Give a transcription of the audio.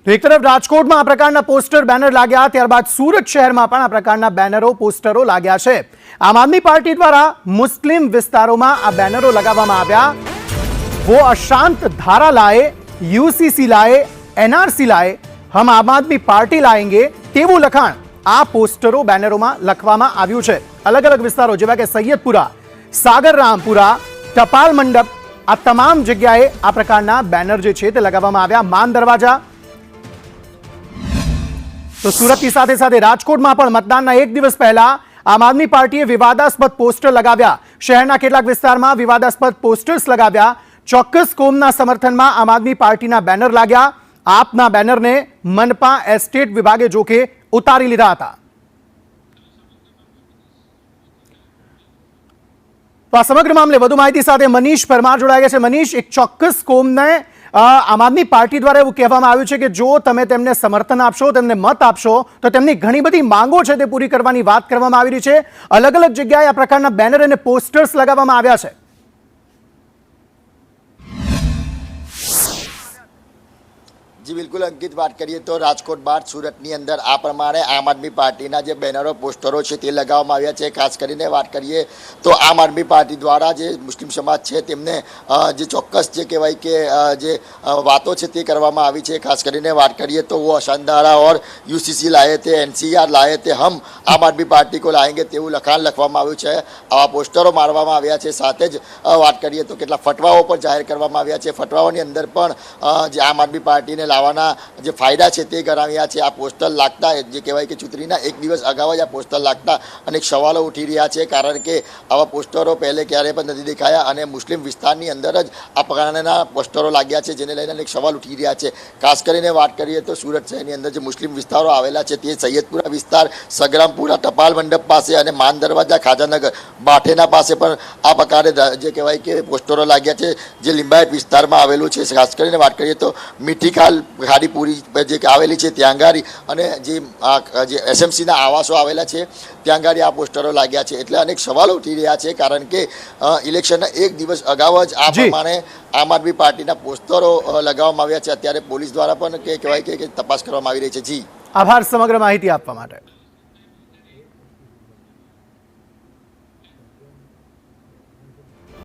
તો એક તરફ રાજકોટમાં આ પ્રકારના પોસ્ટર બેનર લાગ્યા, ત્યારબાદ સુરત શહેરમાં પણ આ પ્રકારના બેનરો પોસ્ટરો લાગ્યા છે। આમ આદમી પાર્ટી દ્વારા મુસ્લિમ વિસ્તારોમાં આ બેનરો લગાવવામાં આવ્યા। वो अशांत धारा लाए, यूसीसी लाए, एनआरसी लाए, हम आम आदमी पार्टी लाएंगे तेवुं लखाण आ पोस्टरो बेनरों लखवामां आव्युं छे। अलग अलग विस्तारों जेवा के सैयदपुरा, सागर रामपुरा, टपाल मंडप आ तमाम जग्याए आ प्रकारना बेनर जे छे ते लगाववामां आव्या। मान दरवाजा तो सूरतनी साथे साथे राजकोटमां पण मतदानना एक दिवस पहला आम आदमी पार्टीए विवादास्पद पोस्टर लगाव्या। शहेरना केटलाक विस्तारमां विवादास्पद पोस्टर्स लगाव्या। ચોક્કસ કોમના સમર્થનમાં આમ આદમી પાર્ટીના બેનર લાગ્યા। આપના બેનરને મનપા એસ્ટેટ વિભાગે જોકે ઉતારી લીધા હતા। તો આ સમગ્ર મામલે વધુ માહિતી સાથે મનીષ પરમાર જોડાયા છે। મનીષ, એક ચોક્કસ કોમને આમ આદમી પાર્ટી દ્વારા એવું કહેવામાં આવ્યું છે કે જો તમે તેમને સમર્થન આપશો, તેમને મત આપશો તો તેમની ઘણી બધી માંગો છે તે પૂરી કરવાની વાત કરવામાં આવી રહી છે। અલગ અલગ જગ્યાએ આ પ્રકારના બેનર અને પોસ્ટર્સ લગાવવામાં આવ્યા છે। जी बिल्कुल अंकित, बात करिए तो राजकोट बाद सूरतनी अंदर आ प्रमाणे आम आदमी पार्टीना जे बेनरो पोस्टरो छे ते लगाववामां आव्या छे। खास करीने बात करिए तो आम आदमी पार्टी द्वारा जे मुस्लिम समाज छे तेमने जे चोक्कस जे कहेवाय के जे वातो छे ते करवामां आवी छे। खास करीने बात करिए तो वो अशांतधारा और यूसीसी लाए थे, एनसीआर लाए थे, हम आम आदमी पार्टी को लाएंगे तेवुं लखाण लखवामां आव्युं छे। आवा पोस्टरो मारवामां आव्या छे। साथे ज बात करिए तो केटला फटवाओ पण जाहेर करवामां आव्या छे। फटवाओनी अंदर पण जे आम आदमी पार्टीने लावाना जे फायदा छे ते गणाव्या छे। आ पोस्टर लागता जे कहेवाय के चूंटणीना एक दिवस अगाऊ ज आ पोस्टर लागता अनेक सवालो उठी रह्या छे, कारण के आवा पोस्टरो पहले क्यारे पण नथी देखाया अने मुस्लिम विस्तारनी अंदर ज आ प्रकारना पोस्टरो लाग्या छे, जेने लईने अनेक सवाल उठी रह्या छे। खास करीने वात करीए तो सूरत शहेरनी अंदर जे मुस्लिम विस्तारो आवेला छे ते सैयदपुरा विस्तार, संग्रामपुरा, टपाल मंडप पासे अने मान दरवाजा, खाजानगर, बाठेना पासे पण आ प्रकारे जे कहेवाय के पोस्टरो लाग्या छे, जे लिंबायत विस्तारमां आवेलुं छे। खास करीने वात करीए तो मीठीखाल पूरी जे आवेली है त्यांगारी अने जे एसएमसी ना आवासों आवेला है त्यांगारी आ पोस्टरो लाग्या है। एटले अनेक सवालों उठी रह्या छे, कारण के इलेक्शन एक दिवस अगाऊ ज आ प्रमाणे आम आदमी पार्टी ना पोस्टरो लगाववामां आव्या छे। अत्यारे पोलीस द्वारा पण कहेवाय के तपास करवामां आवी रही है। जी, आभार समग्र माहिती आपवा माटे।